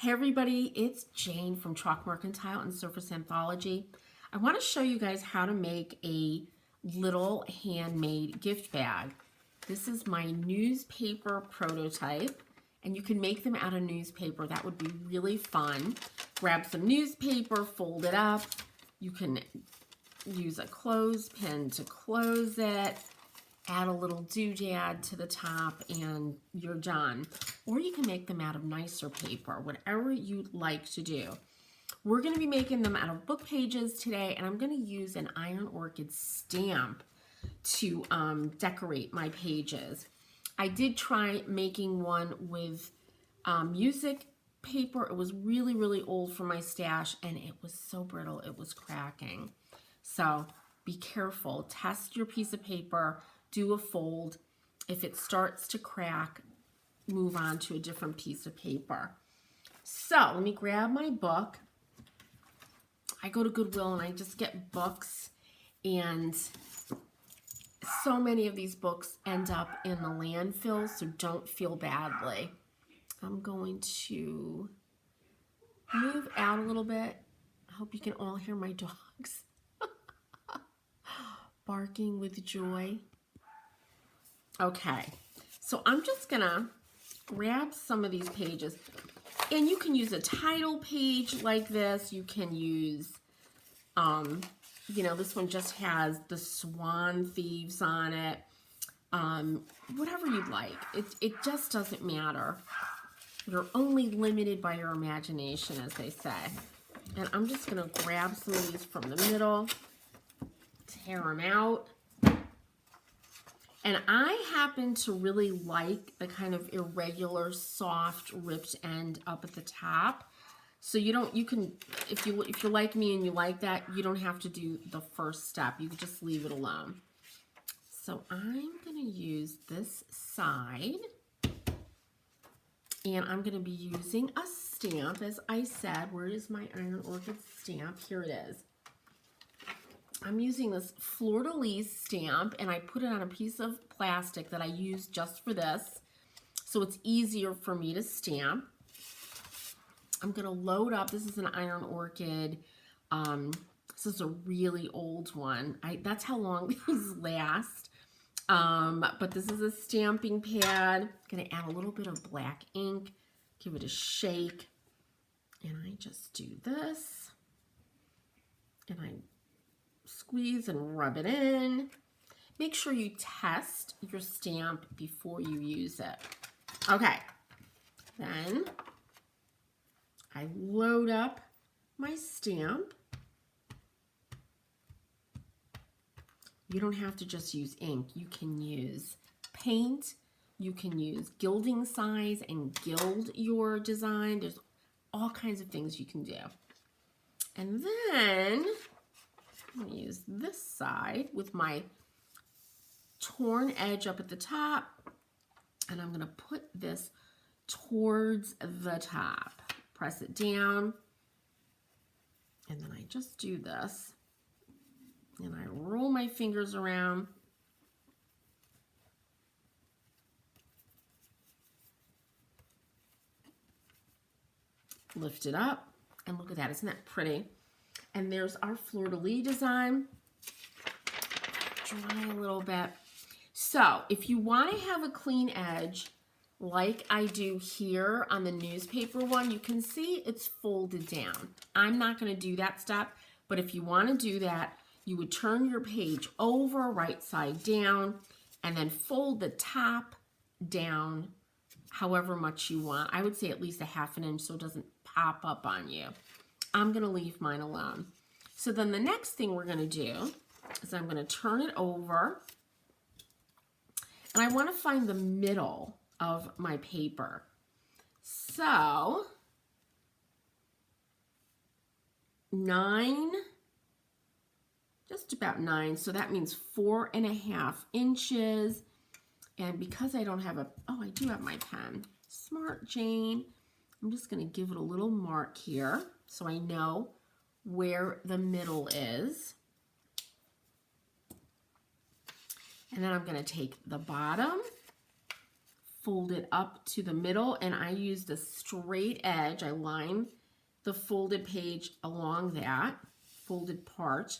Hey everybody, it's Jane from Chalk Mercantile and Surface Anthology. I want to show you guys how to make a little handmade gift bag. This is my newspaper prototype, and you can make them out of newspaper. That would be really fun. Grab some newspaper, fold it up. You can use a clothespin to close it. Add a little doodad to the top and you're done. Or you can make them out of nicer paper, whatever you'd like to do. We're going to be making them out of book pages today, and I'm going to use an iron orchid stamp to decorate my pages. I did try making one with music paper. It was really, really old for my stash, and it was so brittle, it was cracking. So be careful. Test your piece of paper. Do a fold. If it starts to crack, move on to a different piece of paper. So let me grab my book. I go to Goodwill and I just get books, and so many of these books end up in the landfill, so don't feel badly. I'm going to move out a little bit. I hope you can all hear my dogs barking with joy. Okay, so I'm just gonna grab some of these pages, and you can use a title page like this. You can use, you know, this one just has the Swan Thieves on it. Whatever you'd like. It just doesn't matter. You're only limited by your imagination, as they say. And I'm just gonna grab some of these from the middle, tear them out. And I happen to really like the kind of irregular, soft, ripped end up at the top. So you can, if you're like me and you like that, you don't have to do the first step. You can just leave it alone. So I'm gonna use this side, and I'm gonna be using a stamp, as I said. Where is my iron orchid stamp? Here it is. I'm using this fleur-de-lis stamp, and I put it on a piece of plastic that I use just for this, so it's easier for me to stamp. I'm going to load up. This is an iron orchid. This is a really old one. That's how long these last. But this is a stamping pad. I'm going to add a little bit of black ink, give it a shake, and I just do this, and I squeeze and rub it in. Make sure you test your stamp before you use it. Okay, then I load up my stamp. You don't have to just use ink. You can use paint. You can use gilding size and gild your design. There's all kinds of things you can do. And then I'm going to use this side with my torn edge up at the top, and I'm going to put this towards the top. Press it down, and then I just do this, and I roll my fingers around. Lift it up, and look at that. Isn't that pretty? And there's our fleur-de-lis design. Dry a little bit. So if you want to have a clean edge, like I do here on the newspaper one, you can see it's folded down. I'm not going to do that step, but if you want to do that, you would turn your page over, right side down, and then fold the top down however much you want. I would say at least a ½ inch so it doesn't pop up on you. I'm going to leave mine alone. So then the next thing we're going to do is I'm going to turn it over, and I want to find the middle of my paper. So 9, just about 9, so that means 4½ inches. And because I don't have I do have my pen. Smart Jane. I'm just going to give it a little mark here so I know where the middle is. And then I'm going to take the bottom, fold it up to the middle, and I use the straight edge. I line the folded page along that folded part.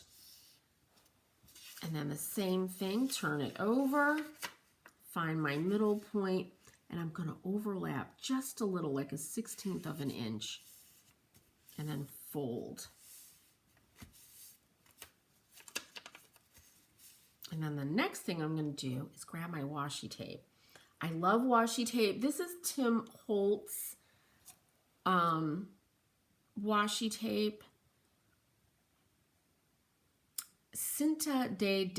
And then the same thing, turn it over, find my middle point, and I'm going to overlap just a little, like a 1/16 of an inch, and then fold. And then the next thing I'm going to do is grab my washi tape. I love washi tape. This is Tim Holtz washi tape. Cinta de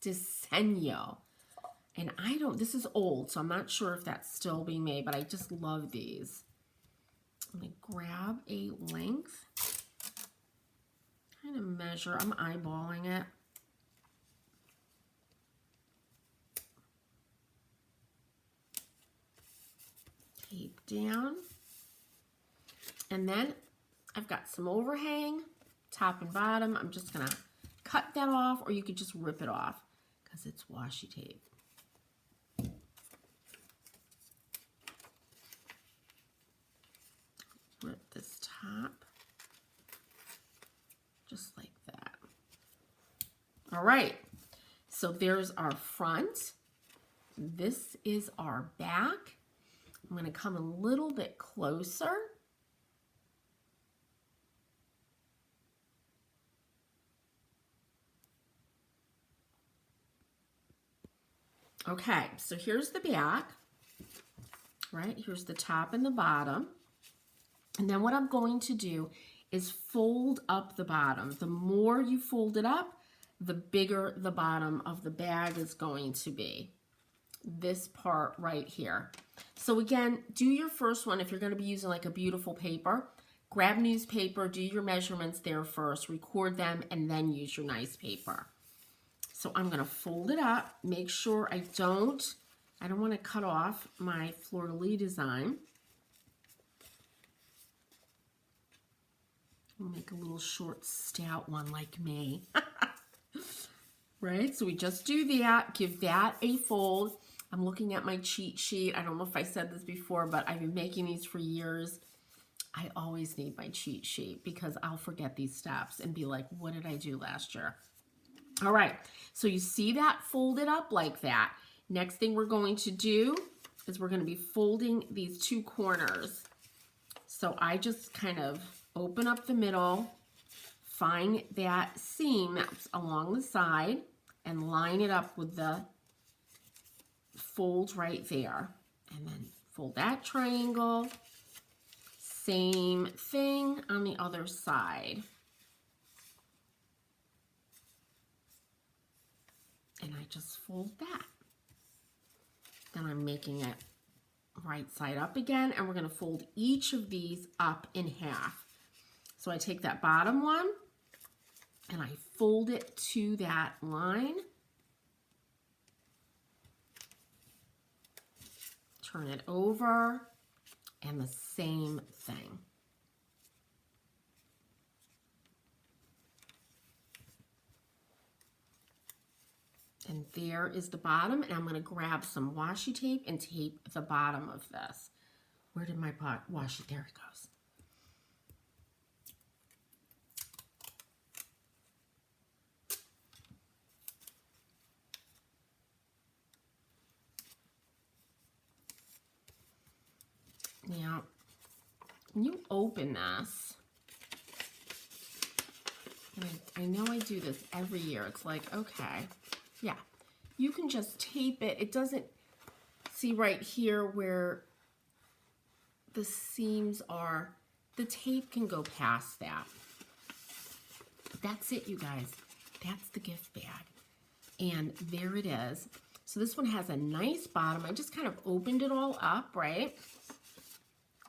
Diseño. And this is old, so I'm not sure if that's still being made, but I just love these. I'm going to grab a length, kind of measure, I'm eyeballing it. Tape down. And then I've got some overhang, top and bottom. I'm just going to cut that off, or you could just rip it off because it's washi tape. Rip this top just like that. All right, so there's our front. This is our back. I'm going to come a little bit closer. Okay, so here's the back, right? Here's the top and the bottom. And then what I'm going to do is fold up the bottom. The more you fold it up, the bigger the bottom of the bag is going to be. This part right here. So again, do your first one if you're going to be using like a beautiful paper. Grab newspaper, do your measurements there first, record them, and then use your nice paper. So I'm going to fold it up, make sure I don't want to cut off my fleur-de-lis design. We'll make a little short, stout one like me. Right, so we just do that, give that a fold. I'm looking at my cheat sheet. I don't know if I said this before, but I've been making these for years. I always need my cheat sheet because I'll forget these steps and be like, what did I do last year? All right, so you see that folded up like that. Next thing we're going to do is we're going to be folding these two corners. So I just kind of open up the middle, find that seam that's along the side, and line it up with the fold right there. And then fold that triangle. Same thing on the other side. And I just fold that. Then I'm making it right side up again, and we're going to fold each of these up in half. So I take that bottom one and I fold it to that line. Turn it over, and the same thing. And there is the bottom, and I'm going to grab some washi tape and tape the bottom of this. Where did my washi? There it goes. Now, when you open this, I know I do this every year. It's like, okay, yeah, you can just tape it. It doesn't, see right here where the seams are, the tape can go past that. That's it, you guys. That's the gift bag. And there it is. So this one has a nice bottom. I just kind of opened it all up, right?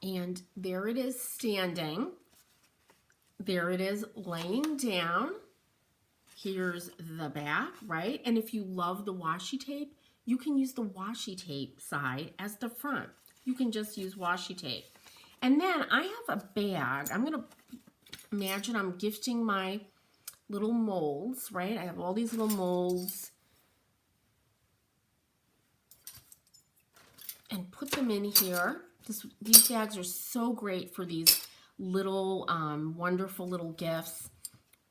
And there it is standing. There it is laying down. Here's the back, right? And if you love the washi tape, you can use the washi tape side as the front. You can just use washi tape. And then I have a bag. I'm gonna imagine I'm gifting my little molds, right? I have all these little molds. and put them in here. These bags are so great for these little wonderful little gifts,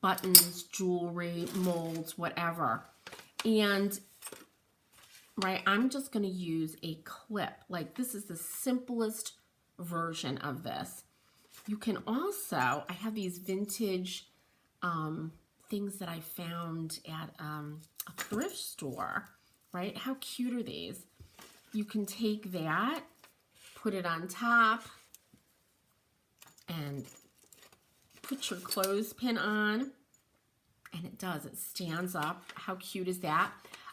buttons, jewelry, molds, whatever. And right, I'm just going to use a clip. Like, this is the simplest version of this. You can also, I have these vintage things that I found at a thrift store, right? How cute are these? You can take that, put it on top, and put your clothespin on, and it does. It stands up. How cute is that?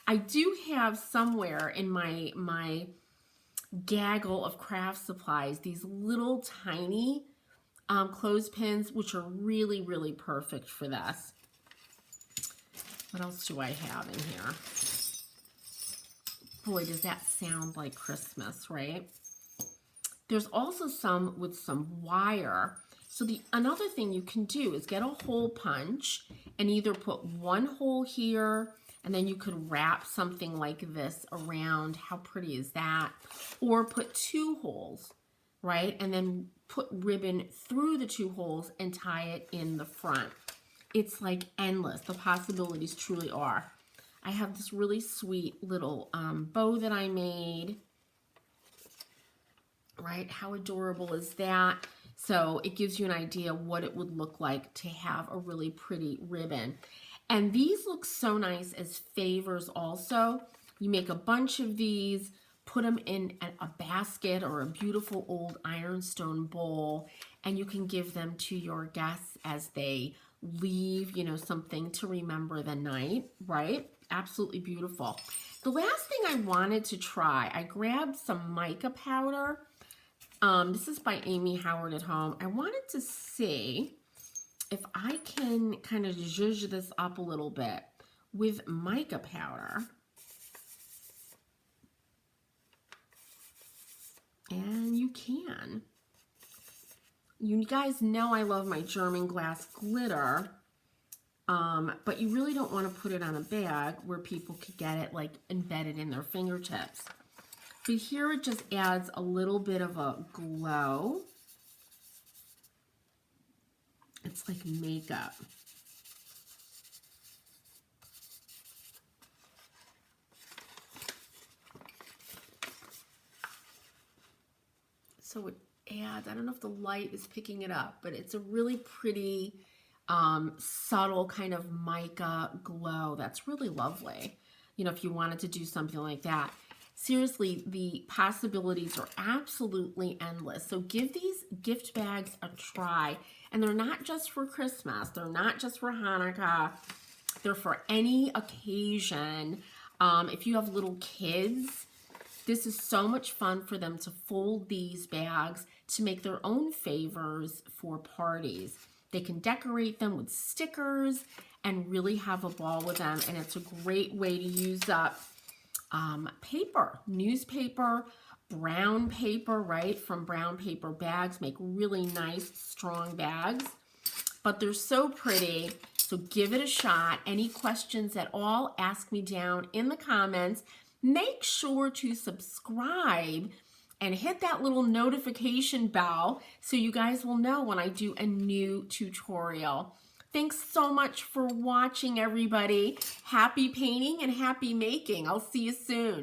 I do have somewhere in my gaggle of craft supplies these little tiny clothespins, which are really, really perfect for this. What else do I have in here? Boy, does that sound like Christmas, right? There's also some with some wire. So another thing you can do is get a hole punch and either put one hole here, and then you could wrap something like this around. How pretty is that? Or put two holes, right? And then put ribbon through the two holes and tie it in the front. It's like endless. The possibilities truly are. I have this really sweet little bow that I made, right? How adorable is that? So it gives you an idea what it would look like to have a really pretty ribbon. And these look so nice as favors also. You make a bunch of these, put them in a basket or a beautiful old ironstone bowl, and you can give them to your guests as they leave, you know, something to remember the night, right? Absolutely beautiful. The last thing I wanted to try, I grabbed some mica powder. This is by Amy Howard at Home. I wanted to see if I can kind of zhuzh this up a little bit with mica powder. And you can. You guys know I love my German glass glitter, but you really don't want to put it on a bag where people could get it like embedded in their fingertips. But here it just adds a little bit of a glow. It's like makeup. So it adds, I don't know if the light is picking it up, but it's a really pretty, subtle kind of mica glow. That's really lovely. You know, if you wanted to do something like that. Seriously, the possibilities are absolutely endless. So give these gift bags a try. And they're not just for Christmas. They're not just for Hanukkah. They're for any occasion. If you have little kids, this is so much fun for them to fold these bags to make their own favors for parties. They can decorate them with stickers and really have a ball with them. And it's a great way to use up paper, newspaper, brown paper, right? From brown paper bags, make really nice, strong bags. But they're so pretty, so give it a shot. Any questions at all, ask me down in the comments. Make sure to subscribe and hit that little notification bell so you guys will know when I do a new tutorial. Thanks so much for watching, everybody. Happy painting and happy making. I'll see you soon.